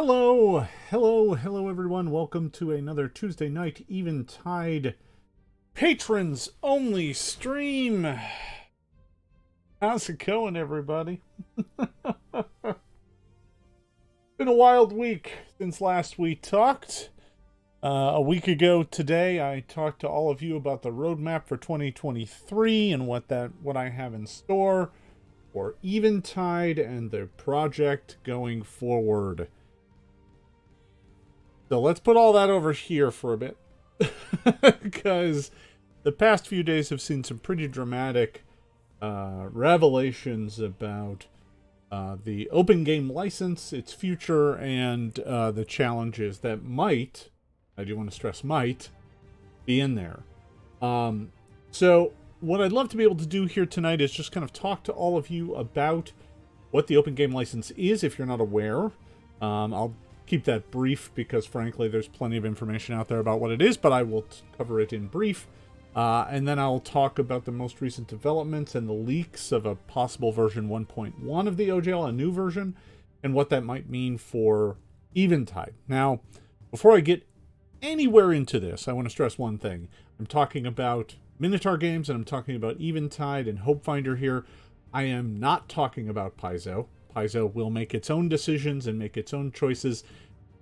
Hello, everyone. Welcome to another Tuesday night Eventide patrons only stream. How's it going, everybody? Been a wild week since last we talked. A week ago today, I talked to all of you about the roadmap for 2023 and what I have in store for Eventide and the project going forward. So let's put all that over here for a bit, because the past few days have seen some pretty dramatic revelations about the open game license, its future, and the challenges that might, I do want to stress might, be in there. So what I'd love to be able to do here tonight is just kind of talk to all of you about what the open game license is, if you're not aware. I'll keep that brief because, frankly, there's plenty of information out there about what it is, but I will cover it in brief. And then I'll talk about the most recent developments and the leaks of a possible version 1.1 of the OGL, a new version, and what that might mean for Eventide. Now, before I get anywhere into this, I want to stress one thing. I'm talking about Minotaur Games, and I'm talking about Eventide and Hopefinder here. I am not talking about Paizo. Paizo will make its own decisions and make its own choices.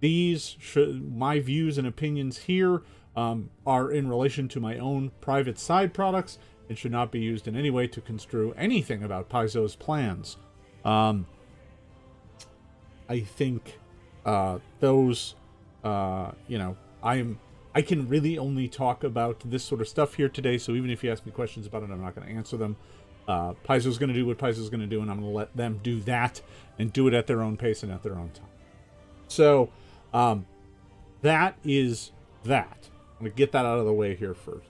My views and opinions here are in relation to my own private side products and should not be used in any way to construe anything about Paizo's plans. I think I can really only talk about this sort of stuff here today, so even if you ask me questions about it, I'm not going to answer them. Paizo's going to do what Paizo's going to do, and I'm going to let them do that and do it at their own pace and at their own time. So, that is that. I'm going to get that out of the way here first.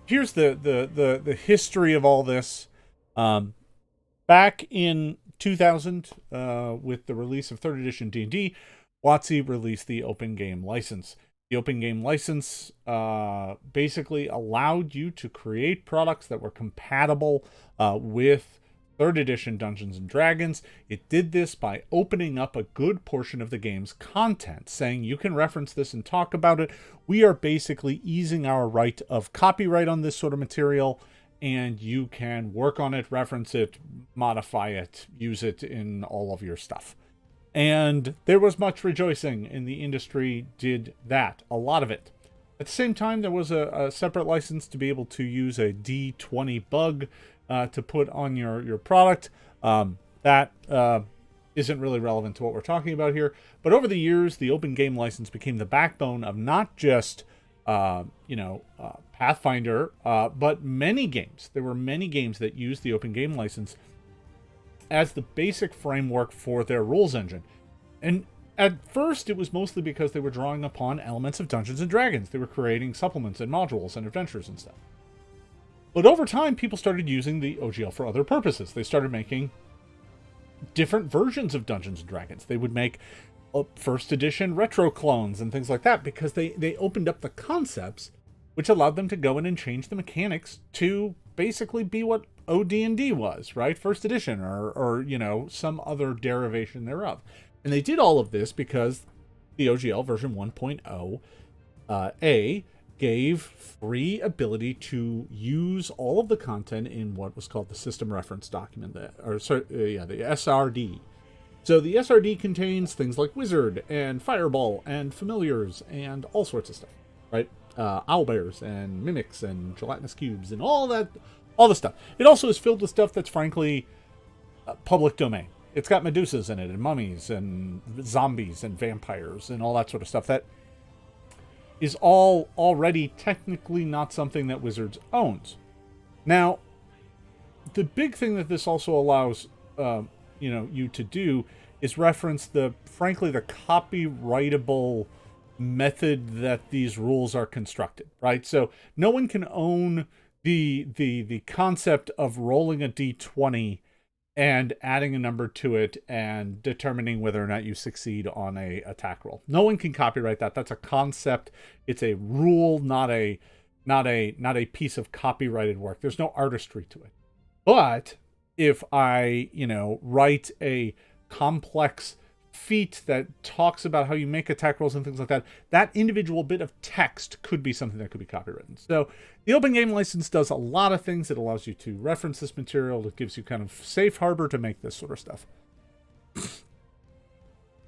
Here's the history of all this. Back in 2000, with the release of 3rd edition D&D, WotC released the Open Game License. The Open Game License basically allowed you to create products that were compatible with 3rd edition Dungeons and Dragons. It did this by opening up a good portion of the game's content, saying you can reference this and talk about it. We are basically easing our right of copyright on this sort of material, and you can work on it, reference it, modify it, use it in all of your stuff. And there was much rejoicing, and the industry did that, a lot of it. At the same time, there was a separate license to be able to use a D20 bug to put on your product. That isn't really relevant to what we're talking about here. But over the years, the Open Game License became the backbone of not just Pathfinder, but many games. There were many games that used the Open Game License as the basic framework for their rules engine. And at first, it was mostly because they were drawing upon elements of Dungeons and Dragons. They were creating supplements and modules and adventures and stuff. But over time, people started using the OGL for other purposes. They started making different versions of Dungeons and Dragons. They would make 1st edition retro clones and things like that because they opened up the concepts, which allowed them to go in and change the mechanics to basically be what OD&D was, right? 1st edition or some other derivation thereof. And they did all of this because the OGL version 1.0 gave free ability to use all of the content in what was called the system reference document, the SRD. So the SRD contains things like Wizard and Fireball and Familiars and all sorts of stuff, right? Owlbears and Mimics and Gelatinous Cubes and all the stuff. It also is filled with stuff that's frankly public domain. It's got Medusas in it and mummies and zombies and vampires and all that sort of stuff. That is all already technically not something that Wizards owns. Now, the big thing that this also allows you to do is reference the copyrightable method that these rules are constructed, right? So no one can own the concept of rolling a d20 and adding a number to it and determining whether or not you succeed on a attack roll. No one can copyright that. That's a concept. It's a rule, not a piece of copyrighted work. There's no artistry to it. But if I, write a complex feat that talks about how you make attack rolls and things like that, that individual bit of text could be something that could be copywritten. So the open game license does a lot of things. It allows you to reference this material. It gives you kind of safe harbor to make this sort of stuff.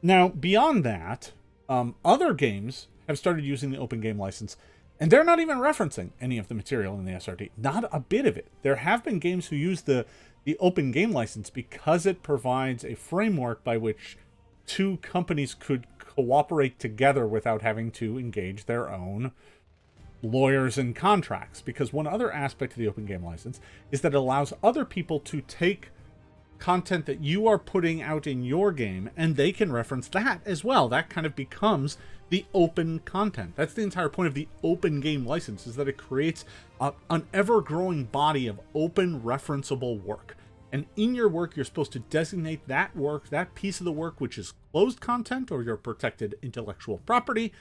Now, beyond that, other games have started using the open game license, and they're not even referencing any of the material in the SRD. Not a bit of it. There have been games who use the open game license because it provides a framework by which two companies could cooperate together without having to engage their own lawyers and contracts. Because one other aspect of the open game license is that it allows other people to take content that you are putting out in your game, and they can reference that as well. That kind of becomes the open content. That's the entire point of the open game license, is that it creates an ever-growing body of open referenceable work. And in your work, you're supposed to designate that work, that piece of the work, which is closed content or your protected intellectual property,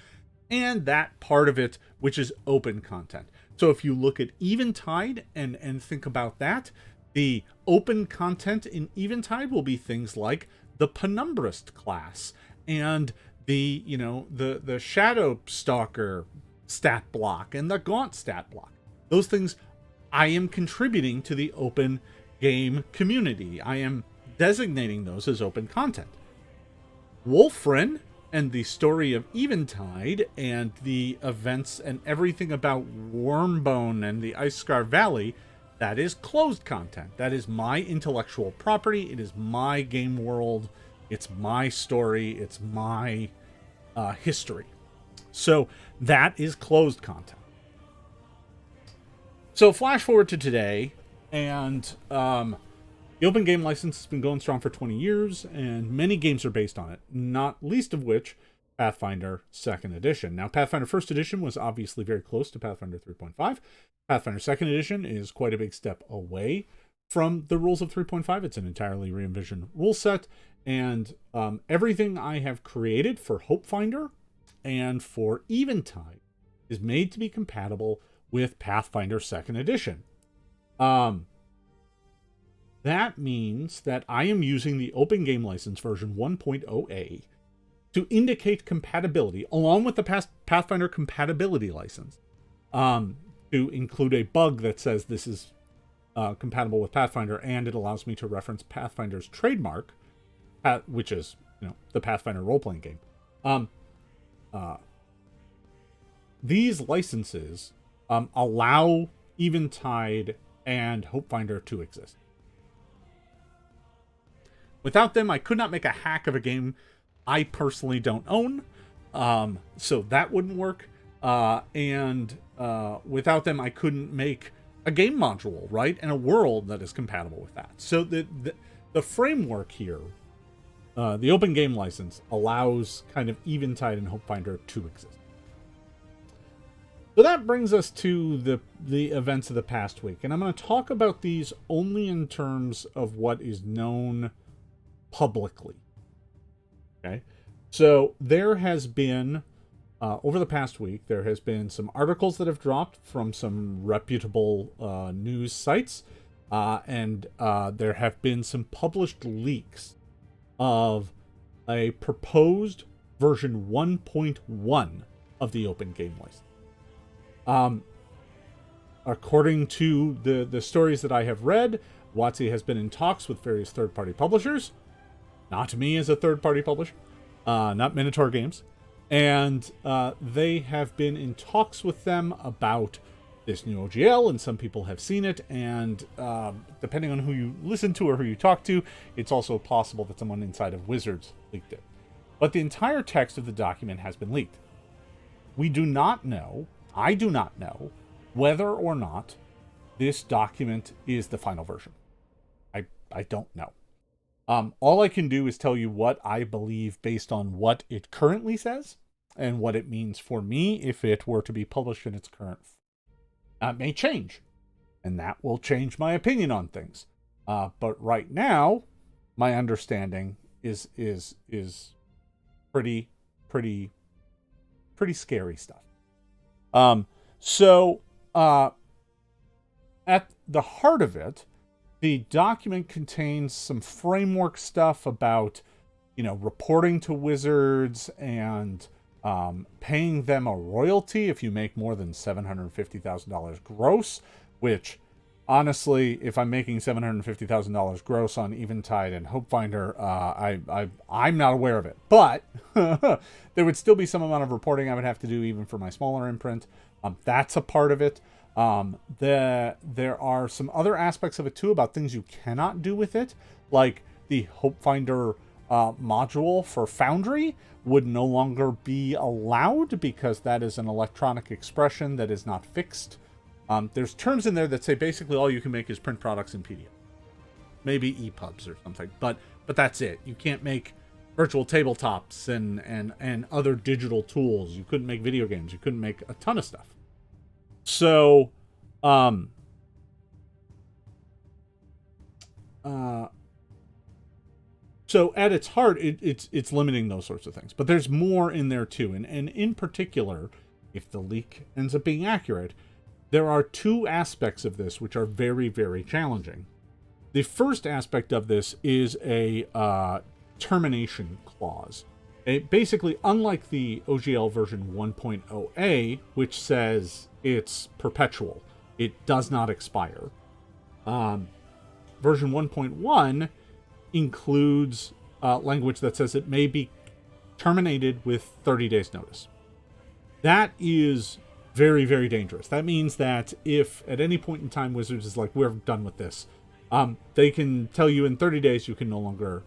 and that part of it, which is open content. So if you look at Eventide and think about that, the open content in Eventide will be things like the Penumbrist class and the Shadow Stalker stat block and the Gaunt stat block. Those things I am contributing to the open game community. I am designating those as open content. Wolfrin and the story of Eventide and the events and everything about Wormbone and the Icescar Valley, that is closed content. That is my intellectual property. It is my game world. It's my story. It's my history. So that is closed content. So flash forward to today, and the open game license has been going strong for 20 years, and many games are based on it, not least of which Pathfinder 2nd Edition. Now, Pathfinder 1st Edition was obviously very close to Pathfinder 3.5. Pathfinder 2nd Edition is quite a big step away from the rules of 3.5. It's an entirely re-envisioned rule set, and everything I have created for Hopefinder and for Eventide is made to be compatible with Pathfinder 2nd Edition. That means that I am using the Open Game License version 1.0a to indicate compatibility, along with the Pathfinder compatibility license, to include a bug that says this is compatible with Pathfinder, and it allows me to reference Pathfinder's trademark, which is the Pathfinder role-playing game. These licenses allow Eventide and Hopefinder to exist. Without them, I could not make a hack of a game I personally don't own, so that wouldn't work. And without them, I couldn't make a game module, right? And a world that is compatible with that. So the framework here, the open game license, allows kind of Eventide and Hopefinder to exist. So that brings us to the events of the past week. And I'm going to talk about these only in terms of what is known publicly. Okay? So there has been, over the past week, there has been some articles that have dropped from some reputable news sites. And there have been some published leaks of a proposed version 1.1 of the Open Game License. According to the stories that I have read, WotC has been in talks with various third-party publishers. Not me as a third-party publisher. Not Minotaur Games. And they have been in talks with them about this new OGL, and some people have seen it. And depending on who you listen to or who you talk to, it's also possible that someone inside of Wizards leaked it. But the entire text of the document has been leaked. We do not know, I do not know, whether or not this document is the final version. I don't know. All I can do is tell you what I believe based on what it currently says and what it means for me if it were to be published in its current form. That may change, and that will change my opinion on things. But right now, my understanding is pretty scary stuff. So at the heart of it The document contains some framework stuff about, reporting to wizards and paying them a royalty if you make more than $750,000 gross, which, honestly, if I'm making $750,000 gross on Eventide and Hopefinder, I'm not aware of it. But there would still be some amount of reporting I would have to do even for my smaller imprint. That's a part of it. There are some other aspects of it too about things you cannot do with it, like the Hopefinder module for Foundry would no longer be allowed because that is an electronic expression that is not fixed. There's terms in there that say basically all you can make is print products in PDF, maybe EPUBs or something, but that's it. You can't make virtual tabletops and other digital tools. You couldn't make video games. You couldn't make a ton of stuff. So, so at its heart, it's limiting those sorts of things. But there's more in there too. And in particular, if the leak ends up being accurate, there are two aspects of this which are very, very challenging. The first aspect of this is a termination clause. Basically, unlike the OGL version 1.0a, which says it's perpetual, it does not expire. Version 1.1 includes language that says it may be terminated with 30 days notice. That is very, very dangerous. That means that if at any point in time Wizards is like, we're done with this, they can tell you in 30 days you can no longer,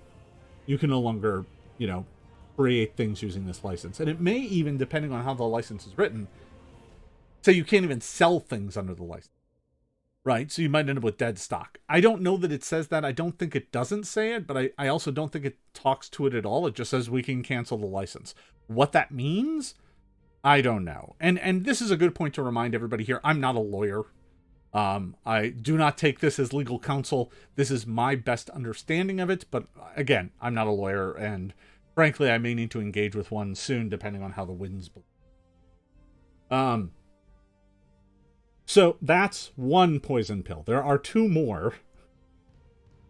create things using this license. And it may even, depending on how the license is written, say you can't even sell things under the license. Right? So you might end up with dead stock. I don't know that it says that. I don't think it doesn't say it, but I also don't think it talks to it at all. It just says we can cancel the license. What that means, I don't know. And this is a good point to remind everybody here. I'm not a lawyer. I do not take this as legal counsel. This is my best understanding of it. But again, I'm not a lawyer. And frankly, I may need to engage with one soon, depending on how the winds blow. So that's one poison pill. There are two more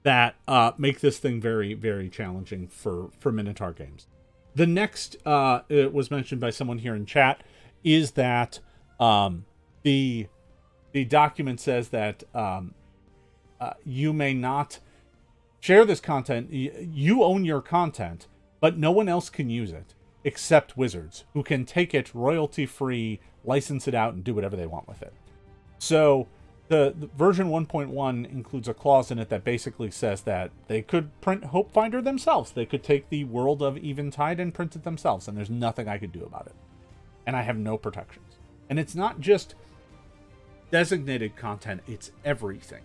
that make this thing very, very challenging for Minotaur games. The next, it was mentioned by someone here in chat, is that the document says that you may not share this content. You own your content, but no one else can use it except Wizards, who can take it royalty-free, license it out, and do whatever they want with it. So the version 1.1 includes a clause in it that basically says that they could print Hopefinder themselves. They could take the world of Eventide and print it themselves, and there's nothing I could do about it. And I have no protections. And it's not just designated content, it's everything.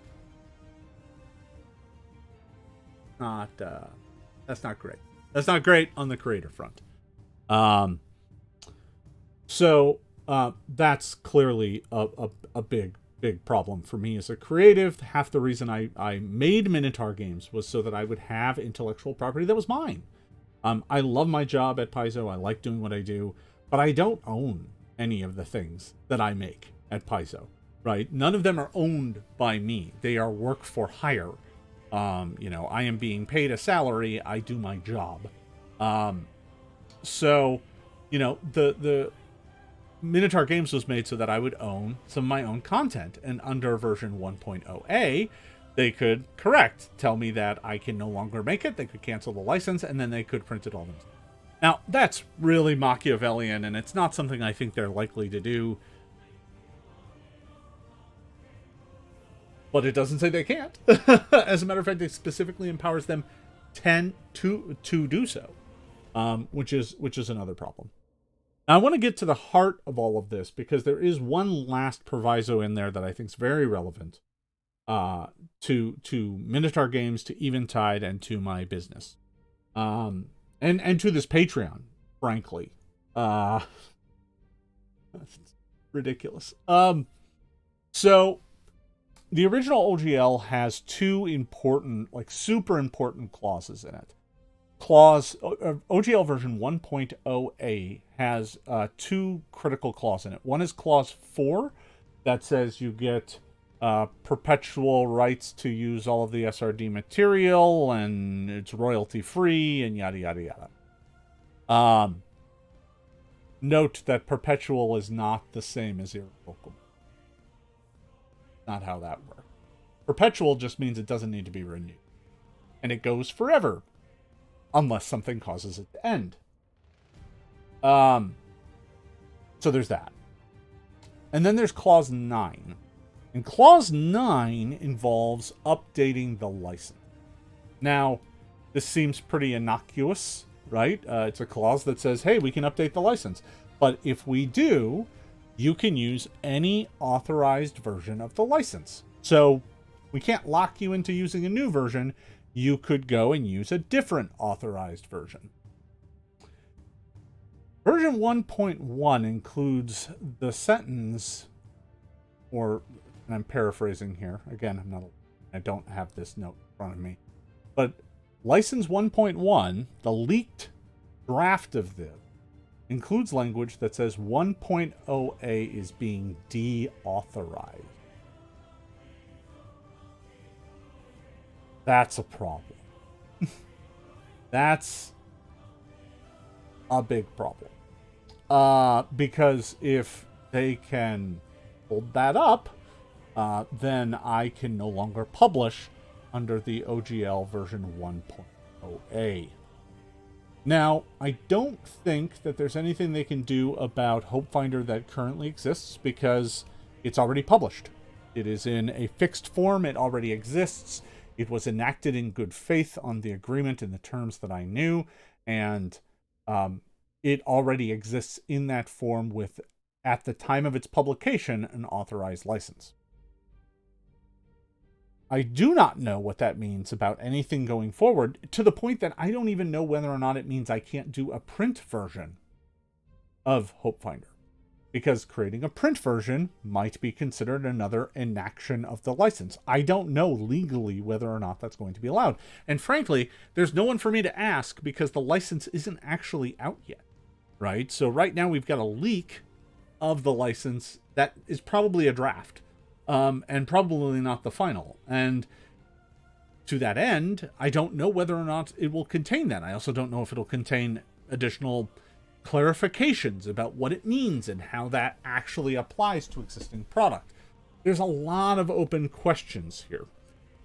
That's not great. That's not great on the creator front. So that's clearly a big problem for me as a creative. Half the reason I made Minotaur games was so that I would have intellectual property that was mine. I love my job at Paizo. I like doing what I do, but I don't own any of the things that I make at Paizo, right? None of them are owned by me. They are work for hire. I am being paid a salary. I do my job. So, the Minotaur Games was made so that I would own some of my own content. And under version 1.0a, they could tell me that I can no longer make it. They could cancel the license, and then they could print it all themselves. Now, that's really Machiavellian, and it's not something I think they're likely to do. But it doesn't say they can't. As a matter of fact, it specifically empowers them to do so, which is another problem. Now, I want to get to the heart of all of this, because there is one last proviso in there that I think is very relevant to Minotaur Games, to Eventide, and to my business, and to this Patreon, frankly. That's ridiculous. So the original OGL has two important, super important clauses in it. OGL version 1.0a has two critical clauses in it. One is clause 4 that says you get perpetual rights to use all of the SRD material, and it's royalty free, and yada yada yada. Note that perpetual is not the same as irrevocable. Not how that works. Perpetual just means it doesn't need to be renewed. And it goes forever. Unless something causes it to end. So there's that. And then there's Clause 9. And Clause 9 involves updating the license. Now, this seems pretty innocuous, right? It's a clause that says, hey, we can update the license. But if we do, you can use any authorized version of the license. So we can't lock you into using a new version. You could go and use a different authorized version. Version 1.1 includes the sentence, and I'm paraphrasing here. Again, I don't have this note in front of me. But License 1.1, the leaked draft of this, includes language that says 1.0a is being deauthorized. That's a problem. That's a big problem. Because if they can hold that up, then I can no longer publish under the OGL version 1.0a. Now, I don't think that there's anything they can do about HopeFinder that currently exists because it's already published. It is in a fixed form. It already exists. It was enacted in good faith on the agreement in the terms that I knew, and it already exists in that form with, at the time of its publication, an authorized license. I do not know what that means about anything going forward, to the point that I don't even know whether or not it means I can't do a print version of HopeFinder. Because creating a print version might be considered another enaction of the license. I don't know legally whether or not that's going to be allowed. And frankly, there's no one for me to ask because the license isn't actually out yet, right? So right now we've got a leak of the license that is probably a draft. And probably not the final. And to that end, I don't know whether or not it will contain that. I also don't know if it'll contain additional clarifications about what it means and how that actually applies to existing product. There's a lot of open questions here.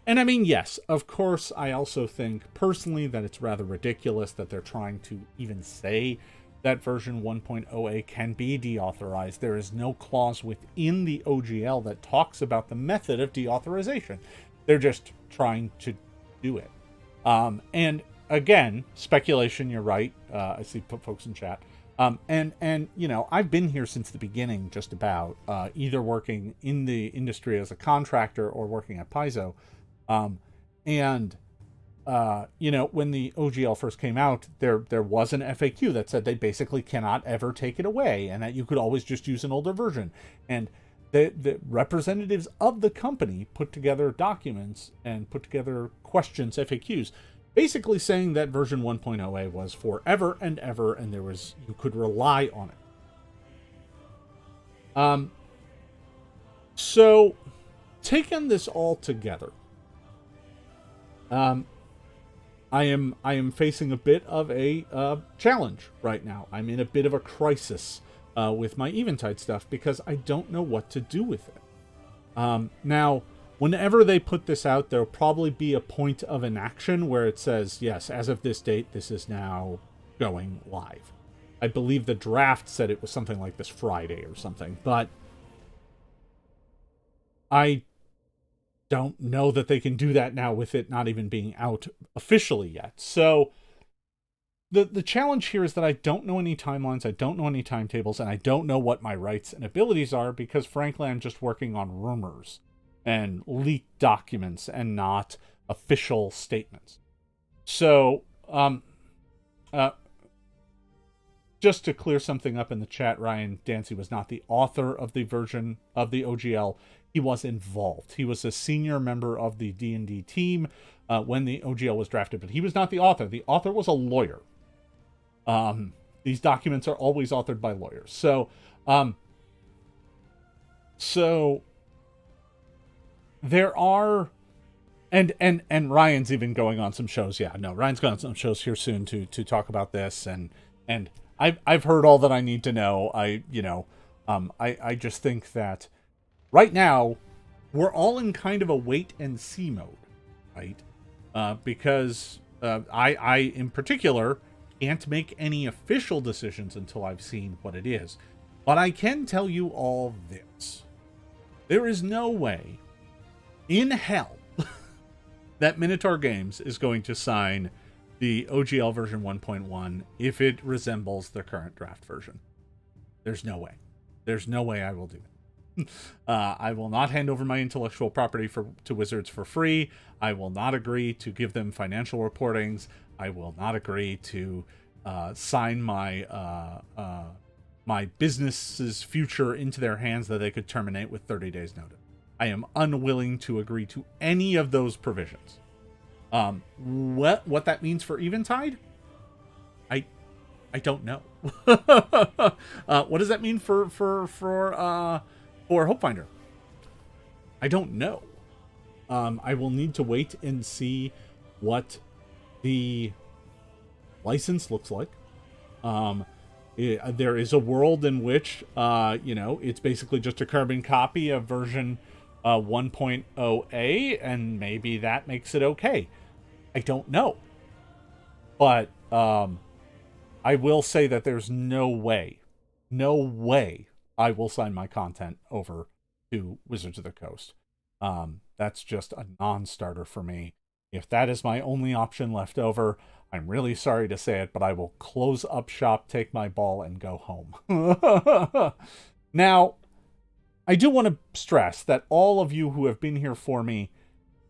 And I mean, yes, of course, I also think personally that it's rather ridiculous that they're trying to even say that version 1.0a can be deauthorized. There is no clause within the OGL that talks about the method of deauthorization. They're just trying to do it. And again, speculation, you're right. I see folks in chat. And you know, I've been here since the beginning, just about, either working in the industry as a contractor or working at Paizo. You know, when the OGL first came out, there was an FAQ that said they basically cannot ever take it away and that you could always just use an older version. And the representatives of the company put together documents and put together questions, FAQs, basically saying that version 1.0a was forever and ever, and you could rely on it. So, taking this all together, I am facing a bit of a challenge right now. I'm in a bit of a crisis with my Eventide stuff because I don't know what to do with it. Now, whenever they put this out, there'll probably be a point of inaction where it says, yes, as of this date, this is now going live. I believe the draft said it was something like this Friday or something, but I don't know that they can do that now with it not even being out officially yet. So the challenge here is that I don't know any timelines, I don't know any timetables, and I don't know what my rights and abilities are because, frankly, I'm just working on rumors and leaked documents and not official statements. So, just to clear something up in the chat, Ryan Dancy was not the author of the version of the OGL. He was involved. He was a senior member of the D&D team when the OGL was drafted, but he was not the author. The author was a lawyer. These documents are always authored by lawyers. So there are, and Ryan's even going on some shows. Yeah, no, Ryan's going on some shows here soon to talk about this, and I've heard all that I need to know. I just think that right now we're all in kind of a wait and see mode, right? Because I in particular can't make any official decisions until I've seen what it is. But I can tell you all this. There is no way in hell that Minotaur Games is going to sign the OGL version 1.1 if it resembles the current draft version. There's no way. There's no way I will do that. I will not hand over my intellectual property to Wizards for free. I will not agree to give them financial reportings. I will not agree to sign my my business's future into their hands that they could terminate with 30 days notice. I am unwilling to agree to any of those provisions. What that means for Eventide, I don't know. What does that mean for Hopefinder? I don't know. I will need to wait and see what the license looks like. There is a world in which, it's basically just a carbon copy of version 1.0a, and maybe that makes it okay. I don't know. But I will say that there's no way I will sign my content over to Wizards of the Coast. That's just a non-starter for me. If that is my only option left over, I'm really sorry to say it, but I will close up shop, take my ball, and go home. Now, I do want to stress that all of you who have been here for me,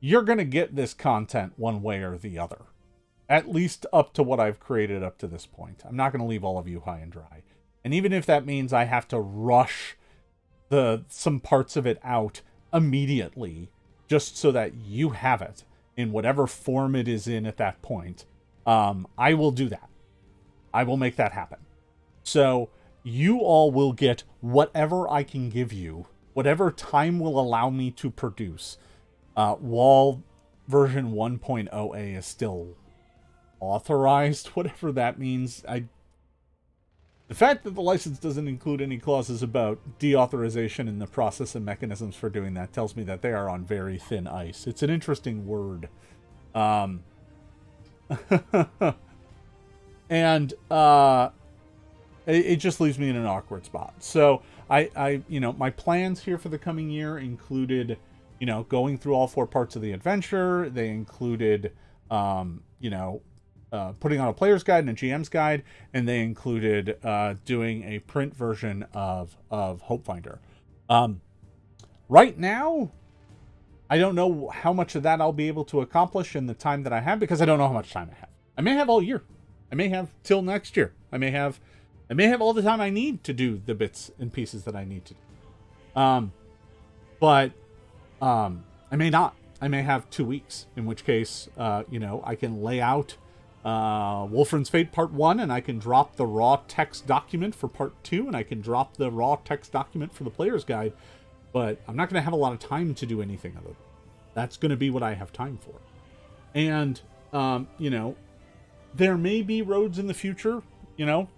you're going to get this content one way or the other. At least up to what I've created up to this point. I'm not going to leave all of you high and dry. And even if that means I have to rush some parts of it out immediately, just so that you have it in whatever form it is in at that point, I will do that. I will make that happen. So you all will get whatever I can give you, whatever time will allow me to produce, while version 1.0a is still authorized, whatever that means. The fact that the license doesn't include any clauses about deauthorization and the process and mechanisms for doing that tells me that they are on very thin ice. It's an interesting word. And it just leaves me in an awkward spot. So I my plans here for the coming year included, going through all 4 parts of the adventure. They included, putting on a player's guide and a GM's guide, and they included doing a print version of Hopefinder. Right now, I don't know how much of that I'll be able to accomplish in the time that I have, because I don't know how much time I have. I may have all year. I may have till next year. I may have all the time I need to do the bits and pieces that I need to do. But I may not. I may have 2 weeks, in which case, I can lay out Wolfram's Fate Part 1, and I can drop the raw text document for Part 2, and I can drop the raw text document for the player's guide, but I'm not going to have a lot of time to do anything other than that. That's going to be what I have time for. And, there may be roads in the future,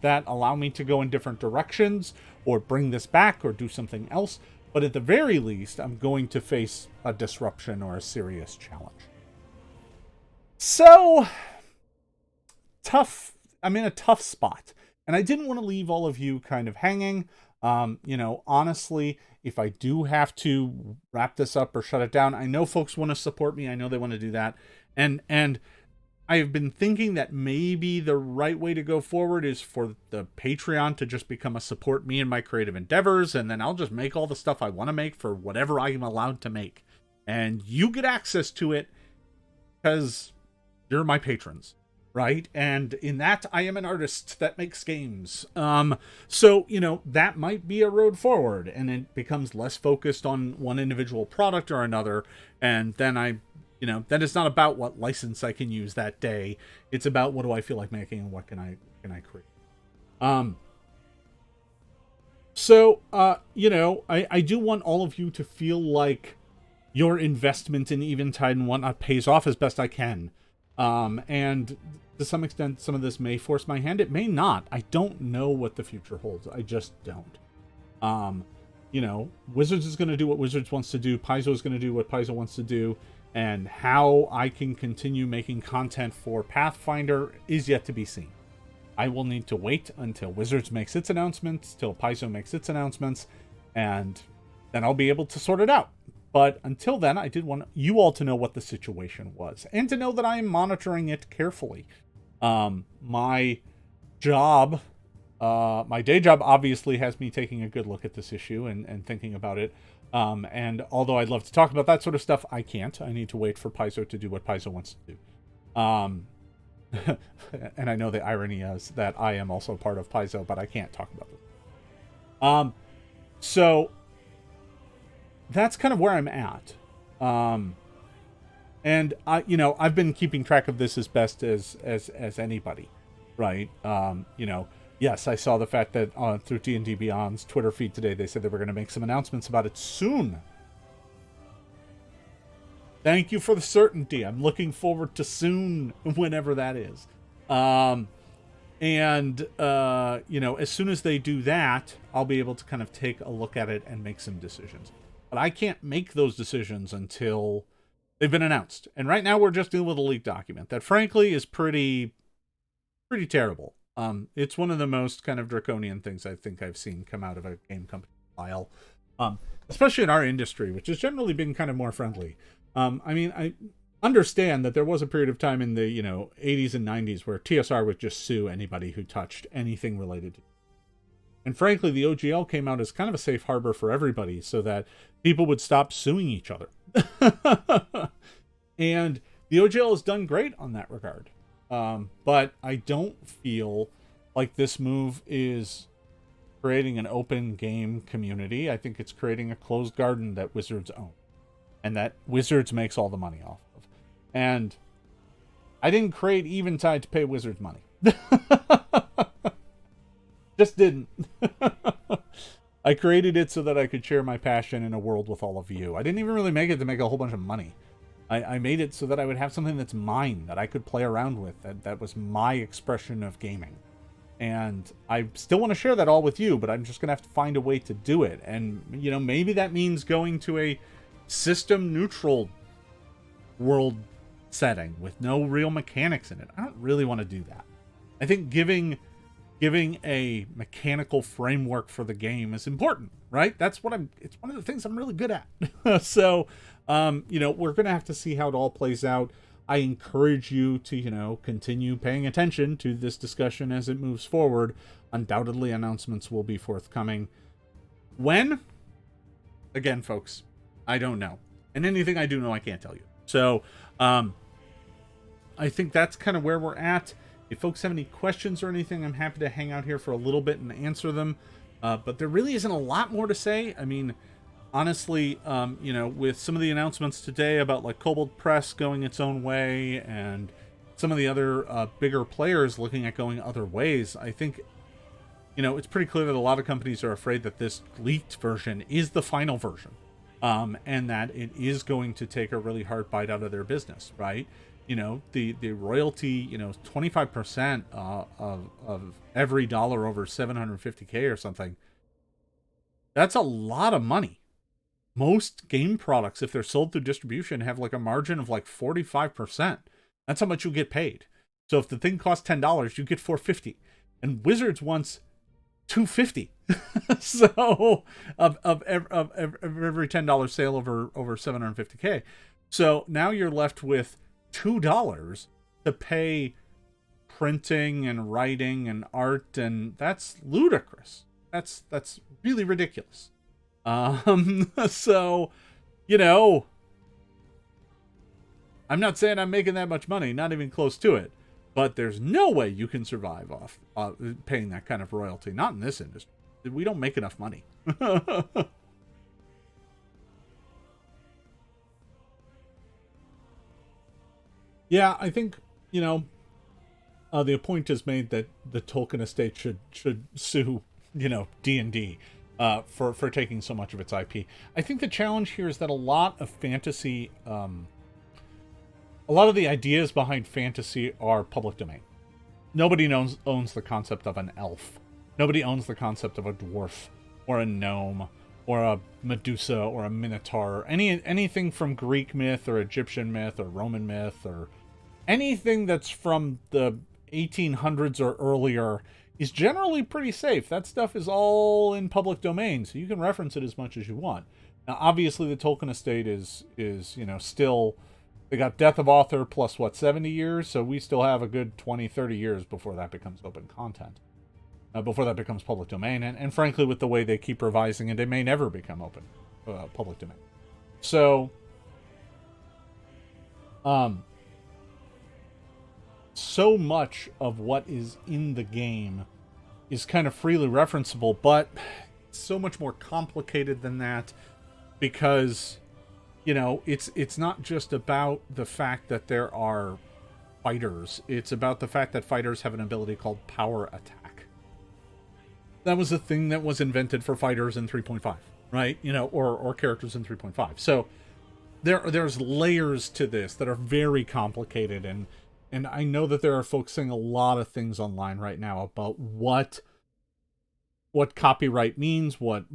that allow me to go in different directions, or bring this back, or do something else, but at the very least, I'm going to face a disruption or a serious challenge. So tough. I'm in a tough spot, and I didn't want to leave all of you kind of hanging. Honestly, if I do have to wrap this up or shut it down, I know folks want to support me. I know they want to do that. And I've been thinking that maybe the right way to go forward is for the Patreon to just become a support me in my creative endeavors, and then I'll just make all the stuff I want to make for whatever I am allowed to make. And you get access to it because you're my patrons. Right? And in that, I am an artist that makes games. So, that might be a road forward, and it becomes less focused on one individual product or another. And then then it's not about what license I can use that day. It's about what do I feel like making and what can I create. So, I do want all of you to feel like your investment in Eventide and whatnot pays off as best I can. And to some extent, some of this may force my hand. It may not. I don't know what the future holds. I just don't. You know, Wizards is going to do what Wizards wants to do. Paizo is going to do what Paizo wants to do. And how I can continue making content for Pathfinder is yet to be seen. I will need to wait until Wizards makes its announcements, till Paizo makes its announcements, and then I'll be able to sort it out. But until then, I did want you all to know what the situation was, and to know that I am monitoring it carefully. My job, my day job obviously has me taking a good look at this issue and thinking about it. And although I'd love to talk about that sort of stuff, I can't. I need to wait for Paizo to do what Paizo wants to do. And I know the irony is that I am also part of Paizo, but I can't talk about this. So that's kind of where I'm at. And I've been keeping track of this as best as anybody, right? Yes, I saw the fact that through D&D Beyond's Twitter feed today, they said they were going to make some announcements about it soon. Thank you for the certainty. I'm looking forward to soon, whenever that is. As soon as they do that, I'll be able to kind of take a look at it and make some decisions. But I can't make those decisions until they've been announced. And right now we're just dealing with a leaked document that frankly is pretty terrible. It's one of the most kind of draconian things I think I've seen come out of a game company file. Especially in our industry, which has generally been kind of more friendly. I understand that there was a period of time in the, 80s and 90s where TSR would just sue anybody who touched anything related to it. And frankly, the OGL came out as kind of a safe harbor for everybody so that people would stop suing each other. And the OGL has done great on that regard. But I don't feel like this move is creating an open game community. I think it's creating a closed garden that Wizards own. And that Wizards makes all the money off of. And I didn't create Eventide to pay Wizards money. Just didn't. I created it so that I could share my passion in a world with all of you. I didn't even really make it to make a whole bunch of money. I made it so that I would have something that's mine, that I could play around with, that was my expression of gaming. And I still want to share that all with you, but I'm just going to have to find a way to do it. And, maybe that means going to a system-neutral world setting with no real mechanics in it. I don't really want to do that. I think giving a mechanical framework for the game is important, right? It's one of the things I'm really good at. So, we're going to have to see how it all plays out. I encourage you to, continue paying attention to this discussion as it moves forward. Undoubtedly, announcements will be forthcoming. When? Again, folks, I don't know. And anything I do know, I can't tell you. So, I think that's kind of where we're at. If folks have any questions or anything, I'm happy to hang out here for a little bit and answer them. But there really isn't a lot more to say. I mean, honestly, with some of the announcements today about like Kobold Press going its own way and some of the other bigger players looking at going other ways, I think, it's pretty clear that a lot of companies are afraid that this leaked version is the final version. And that it is going to take a really hard bite out of their business, right? The royalty, 25% of every dollar over 750K or something. That's a lot of money. Most game products, if they're sold through distribution, have like a margin of like 45%. That's how much you get paid. So if the thing costs $10, you get $4.50. And Wizards wants $2.50. So of every $10 sale over 750K. So now you're left with $2 to pay printing and writing and art, and that's ludicrous. That's really ridiculous. So, I'm not saying I'm making that much money, not even close to it, but there's no way you can survive off paying that kind of royalty. Not in this industry. We don't make enough money. Yeah, I think, the point is made that the Tolkien estate should sue, D&D. for taking so much of its IP. I think the challenge here is that a lot of fantasy, a lot of the ideas behind fantasy are public domain. Nobody owns the concept of an elf. Nobody owns the concept of a dwarf or a gnome or a Medusa or a minotaur. Anything from Greek myth or Egyptian myth or Roman myth or anything that's from the 1800s or earlier is generally pretty safe. That stuff is all in public domain, so you can reference it as much as you want. Now, obviously, the Tolkien estate is still... They got death of author plus, 70 years? So we still have a good 20, 30 years before that becomes open content. Before that becomes public domain. And frankly, with the way they keep revising it, it may never become open public domain. So... so much of what is in the game is kind of freely referenceable, but it's so much more complicated than that because, it's not just about the fact that there are fighters. It's about the fact that fighters have an ability called power attack. That was a thing that was invented for fighters in 3.5, right? Or characters in 3.5. So there's layers to this that are very complicated, and I know that there are folks saying a lot of things online right now about what copyright means, what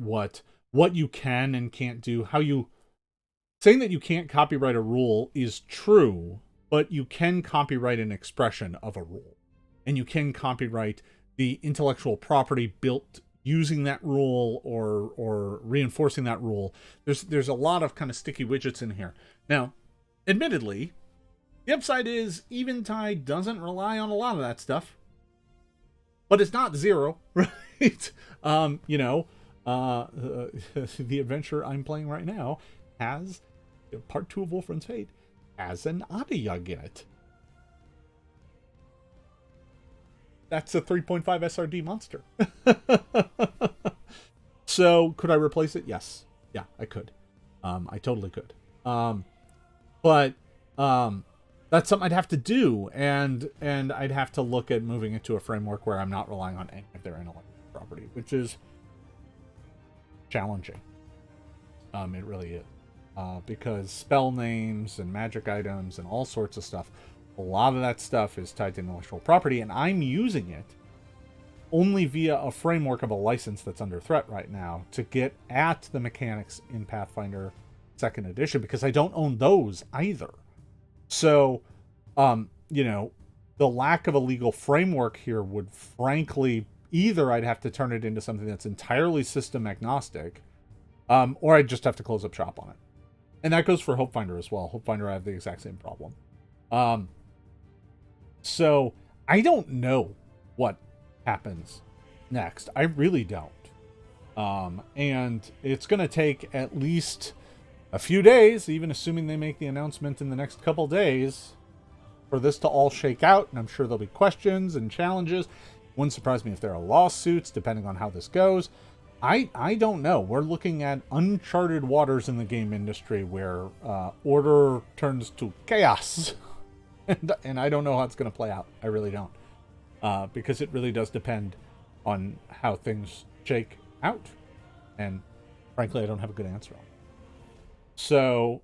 you can and can't do, saying that you can't copyright a rule is true, but you can copyright an expression of a rule, and you can copyright the intellectual property built using that rule or reinforcing that rule. There's a lot of kind of sticky widgets in here. Now, admittedly, the upside is Eventide doesn't rely on a lot of that stuff, but it's not zero, right? The adventure I'm playing right now has part 2 of Wolfram's Fate has an Adiyag in it. That's a 3.5 SRD monster. So could I replace it? Yes. Yeah, I could. I totally could. But that's something I'd have to do, and I'd have to look at moving it to a framework where I'm not relying on any of their intellectual property, which is challenging. It really is. Because spell names and magic items and all sorts of stuff, a lot of that stuff is tied to intellectual property, and I'm using it only via a framework of a license that's under threat right now to get at the mechanics in Pathfinder 2nd edition, because I don't own those either. So, the lack of a legal framework here would frankly, either I'd have to turn it into something that's entirely system agnostic, or I'd just have to close up shop on it. And that goes for Hopefinder as well. Hopefinder, I have the exact same problem. So I don't know what happens next. I really don't. And it's going to take at least a few days, even assuming they make the announcement in the next couple days, for this to all shake out. And I'm sure there'll be questions and challenges. Wouldn't surprise me if there are lawsuits, depending on how this goes. I don't know. We're looking at uncharted waters in the game industry where order turns to chaos. And I don't know how it's going to play out. I really don't. Because it really does depend on how things shake out. And frankly, I don't have a good answer on it. So,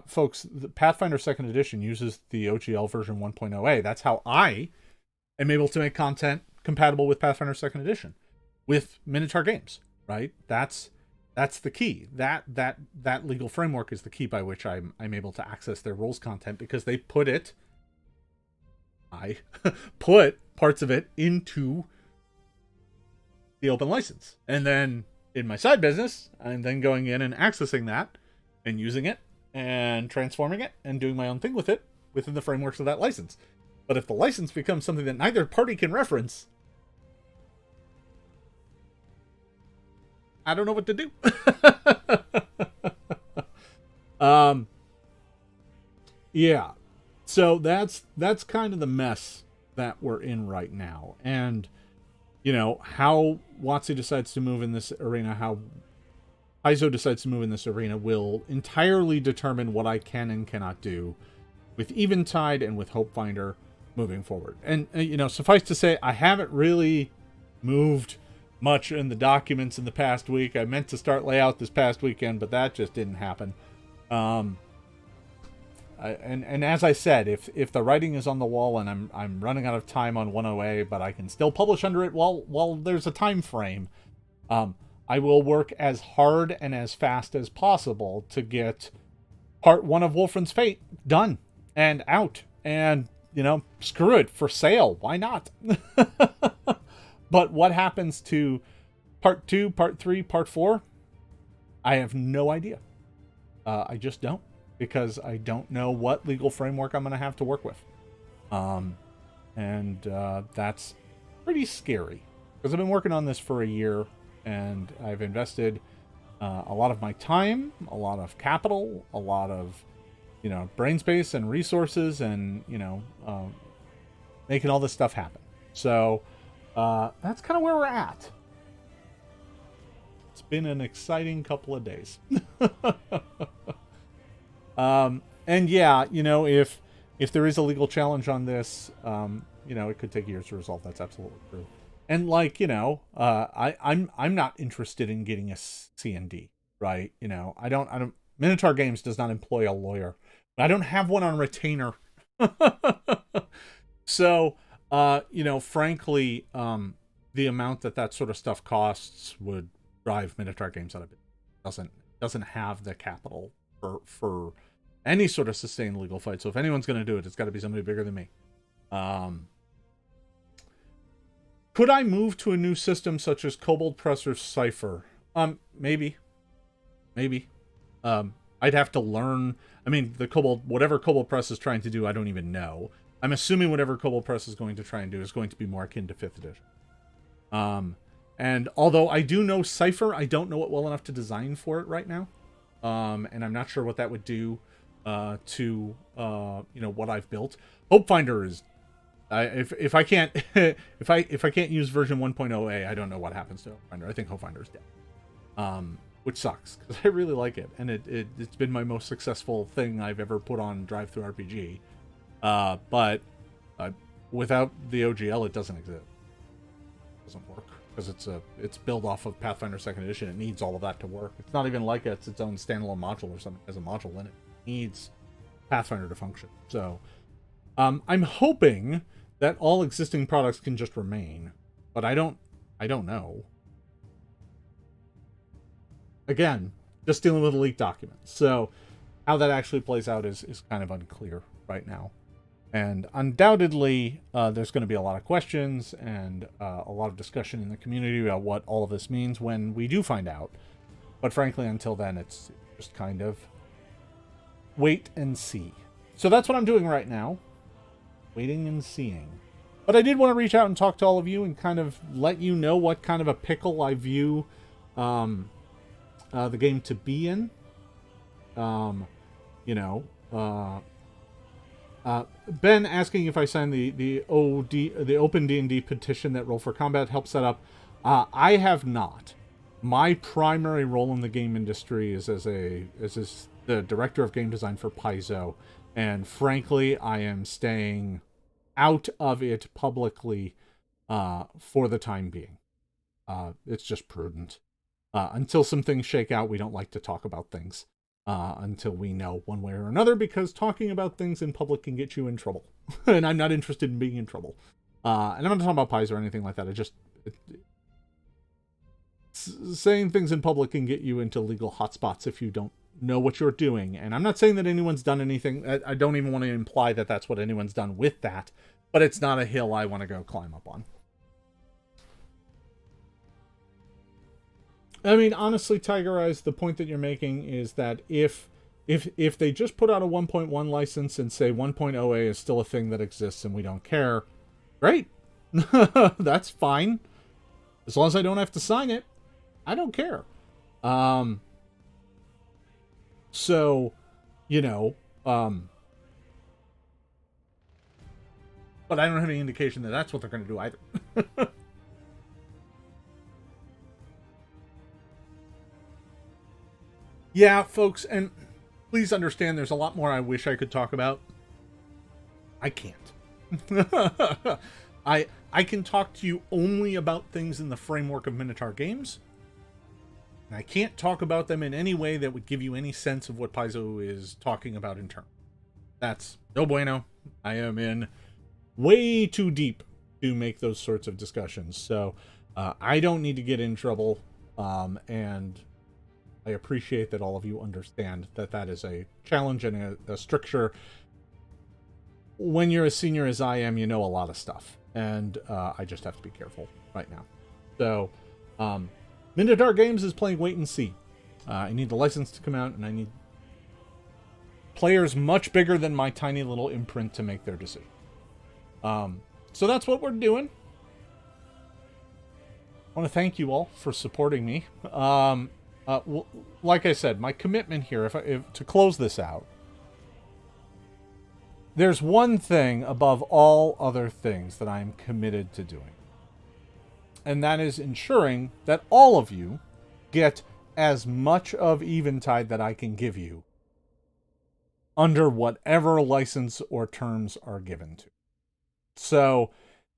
folks, the Pathfinder 2nd edition uses the OGL version 1.0a. That's how I am able to make content compatible with Pathfinder 2nd edition with Minotaur games, right? That's the key. That legal framework is the key by which I'm able to access their rules content, because they put parts of it into the open license. And then in my side business, I'm then going in and accessing that and using it and transforming it and doing my own thing with it within the frameworks of that license. But if the license becomes something that neither party can reference, I don't know what to do. Yeah. So that's kind of the mess that we're in right now. And, how WotC decides to move in this arena, how Paizo decides to move in this arena will entirely determine what I can and cannot do with Eventide and with Hopefinder moving forward. And, suffice to say, I haven't really moved much in the documents in the past week. I meant to start layout this past weekend, but that just didn't happen. And as I said, if the writing is on the wall and I'm running out of time on 1OA, but I can still publish under it while there's a time frame, I will work as hard and as fast as possible to get part 1 of Wolfram's Fate done and out. And, screw it, for sale. Why not? But what happens to part 2, part 3, part 4? I have no idea. I just don't, because I don't know what legal framework I'm going to have to work with. That's pretty scary, because I've been working on this for a year, and I've invested a lot of my time, a lot of capital, a lot of, brain space and resources, and, making all this stuff happen. So that's kind of where we're at. It's been an exciting couple of days. And yeah, if there is a legal challenge on this, it could take years to resolve. That's absolutely true. And I'm not interested in getting a C&D, right? I don't. Minotaur Games does not employ a lawyer. I don't have one on retainer. So, frankly, the amount that sort of stuff costs would drive Minotaur Games out of it. Doesn't have the capital for any sort of sustained legal fight. So if anyone's going to do it, it's got to be somebody bigger than me. Could I move to a new system such as Kobold Press or Cypher? Maybe. I'd have to learn. I mean, whatever Kobold Press is trying to do, I don't even know. I'm assuming whatever Kobold Press is going to try and do is going to be more akin to 5th edition. And although I do know Cypher, I don't know it well enough to design for it right now. And I'm not sure what that would do to what I've built. Hopefinder is if I can't if I can't use version 1.0a, I don't know what happens to Hopefinder. I think Hopefinder is dead. Which sucks, because I really like it, and it's been my most successful thing I've ever put on Drive-Thru RPG. But without the OGL, it doesn't exist. It doesn't work, because it's built off of Pathfinder 2nd Edition. It needs all of that to work. It's not even like it's its own standalone module or something. It has a module in it. It needs Pathfinder to function. So I'm hoping that all existing products can just remain, but I don't know. Again, just dealing with leaked documents. So how that actually plays out is kind of unclear right now. And undoubtedly, there's going to be a lot of questions and a lot of discussion in the community about what all of this means when we do find out. But frankly, until then, it's just kind of wait and see. So that's what I'm doing right now. Waiting and seeing. But I did want to reach out and talk to all of you and kind of let you know what kind of a pickle I view the game to be in. Ben asking if I signed the Open D&D petition that Roll for Combat helped set up. I have not. My primary role in the game industry is as the director of game design for Paizo, and frankly, I am staying out of it publicly for the time being. It's just prudent. Until some things shake out, we don't like to talk about things until we know one way or another, because talking about things in public can get you in trouble. And I'm not interested in being in trouble. And I'm not talking about Paizo or anything like that. Saying things in public can get you into legal hotspots if you don't know what you're doing. And I'm not saying that anyone's done anything. I don't even want to imply that that's what anyone's done with that. But it's not a hill I want to go climb up on. I mean, honestly, Tiger Eyes, the point that you're making is that if they just put out a 1.1 license and say 1.0a is still a thing that exists and we don't care, great. That's fine. As long as I don't have to sign it, I don't care. So, but I don't have any indication that that's what they're going to do either. Yeah, folks, and please understand there's a lot more I wish I could talk about. I can't. I can talk to you only about things in the framework of Minotaur Games. And I can't talk about them in any way that would give you any sense of what Paizo is talking about in turn. That's no bueno. I am in way too deep to make those sorts of discussions. So I don't need to get in trouble. And I appreciate that all of you understand that that is a challenge and a stricture. When you're as senior as I am, you know a lot of stuff. And I just have to be careful right now. So, Minotaur Games is playing wait and see. I need the license to come out, and I need players much bigger than my tiny little imprint to make their decision. So that's what we're doing. I want to thank you all for supporting me. Like I said, my commitment here, if to close this out, there's one thing above all other things that I'm committed to doing. And that is ensuring that all of you get as much of Eventide that I can give you under whatever license or terms are given to. So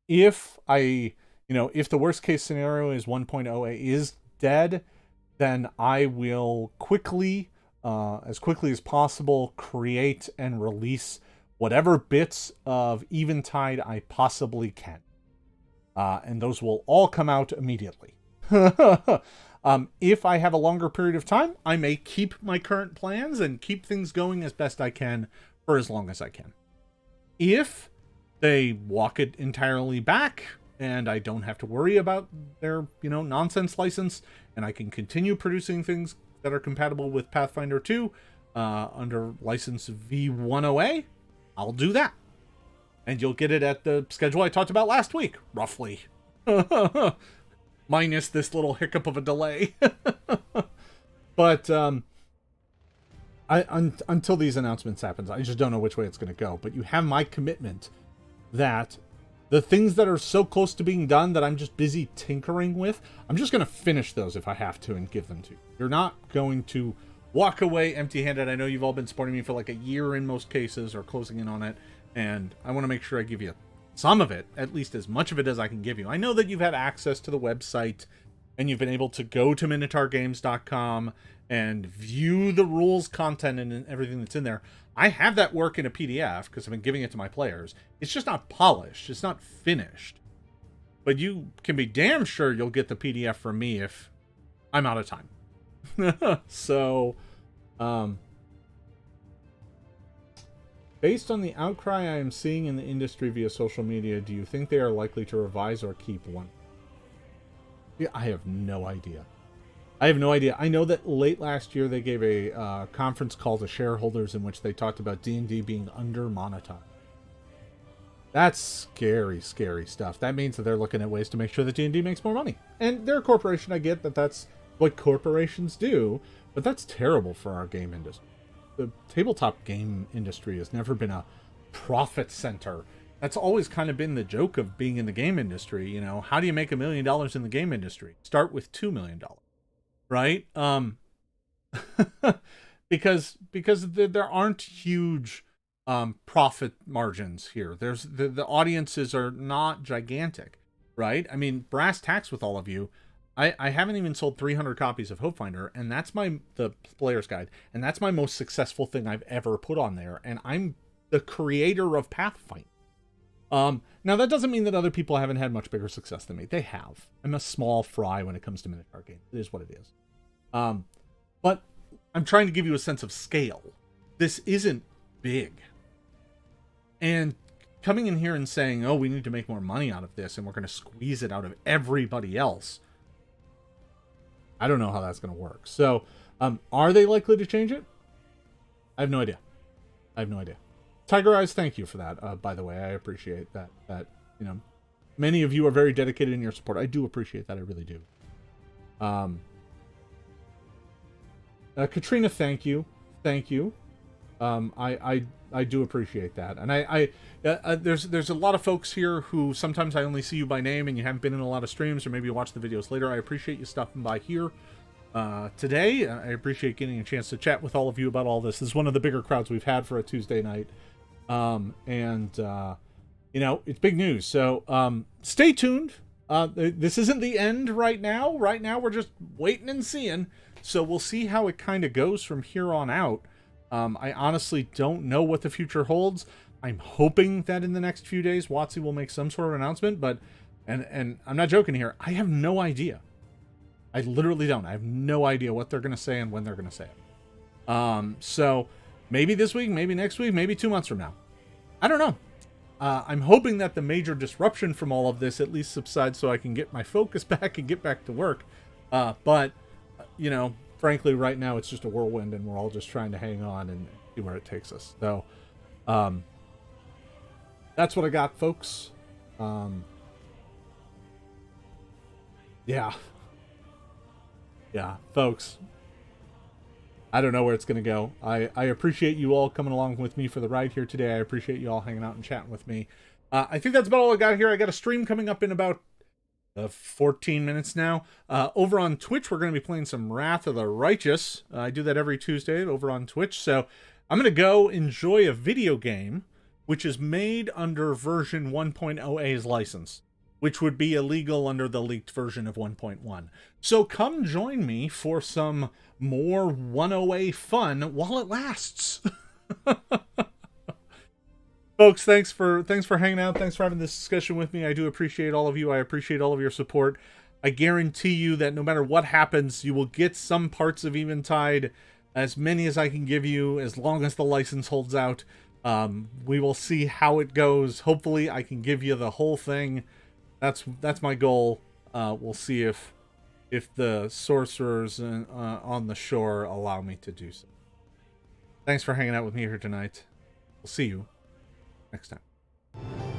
if if the worst case scenario is 1.0a is dead, then I will quickly, as quickly as possible, create and release whatever bits of Eventide I possibly can. And those will all come out immediately. If I have a longer period of time, I may keep my current plans and keep things going as best I can for as long as I can. If they walk it entirely back and I don't have to worry about their, nonsense license, and I can continue producing things that are compatible with Pathfinder 2 under license V10A, I'll do that. And you'll get it at the schedule I talked about last week, roughly. Minus this little hiccup of a delay. But until these announcements happen, I just don't know which way it's going to go. But you have my commitment that the things that are so close to being done that I'm just busy tinkering with, I'm just going to finish those if I have to and give them to you. You're not going to walk away empty-handed. I know you've all been supporting me for like a year in most cases, or closing in on it. And I want to make sure I give you some of it, at least as much of it as I can give you. I know that you've had access to the website, and you've been able to go to minotaurgames.com and view the rules content and everything that's in there. I have that work in a PDF because I've been giving it to my players. It's just not polished. It's not finished. But you can be damn sure you'll get the PDF from me if I'm out of time. So, based on the outcry I am seeing in the industry via social media, do you think they are likely to revise or keep one? Yeah, I have no idea. I know that late last year they gave a conference call to shareholders in which they talked about D&D being under-monetized. That's scary, scary stuff. That means that they're looking at ways to make sure that D&D makes more money. And they're a corporation, I get that that's what corporations do, but that's terrible for our game industry. The tabletop game industry has never been a profit center. That's always kind of been the joke of being in the game industry. How do you make $1 million in the game industry? Start with $2 million, right? Because there aren't huge profit margins here. There's the audiences are not gigantic, right? I mean, brass tacks with all of you. I haven't even sold 300 copies of Hopefinder, and that's the player's guide, and that's my most successful thing I've ever put on there, and I'm the creator of Pathfinder. Now, that doesn't mean that other people haven't had much bigger success than me. They have. I'm a small fry when it comes to Minotaur games. It is what it is. But I'm trying to give you a sense of scale. This isn't big. And coming in here and saying, oh, we need to make more money out of this, and we're going to squeeze it out of everybody else, I don't know how that's going to work. So, are they likely to change it? I have no idea. Tiger Eyes, thank you for that. By the way, I appreciate that. Many of you are very dedicated in your support. I do appreciate that. I really do. Katrina, thank you. I do appreciate that. And there's a lot of folks here who sometimes I only see you by name and you haven't been in a lot of streams, or maybe you watch the videos later. I appreciate you stopping by here today. I appreciate getting a chance to chat with all of you about all this. This is one of the bigger crowds we've had for a Tuesday night. you know, it's big news. So stay tuned. This isn't the end right now. Right now, we're just waiting and seeing. So we'll see how it kind of goes from here on out. I honestly don't know what the future holds. I'm hoping that in the next few days, WotC will make some sort of announcement, but, and I'm not joking here, I have no idea. I literally don't. I have no idea what they're going to say and when they're going to say it. So maybe this week, maybe next week, maybe 2 months from now. I don't know. I'm hoping that the major disruption from all of this at least subsides so I can get my focus back and get back to work. But, you know, frankly, right now it's just a whirlwind and we're all just trying to hang on and see where it takes us. So, that's what I got, folks. Yeah. Yeah, folks. I don't know where it's going to go. I appreciate you all coming along with me for the ride here today. I appreciate you all hanging out and chatting with me. I think that's about all I got here. I got a stream coming up in about 14 minutes now. Over on Twitch, we're going to be playing some Wrath of the Righteous. I do that every Tuesday over on Twitch. So I'm going to go enjoy a video game which is made under version 1.0a's license, which would be illegal under the leaked version of 1.1. So come join me for some more 1.0a fun while it lasts. Folks, thanks for hanging out. Thanks for having this discussion with me. I do appreciate all of you. I appreciate all of your support. I guarantee you that no matter what happens, you will get some parts of Eventide, as many as I can give you, as long as the license holds out. We will see how it goes. Hopefully I can give you the whole thing. That's my goal. We'll see if the sorcerers on the shore allow me to do so. Thanks for hanging out with me here tonight. We'll see you next time.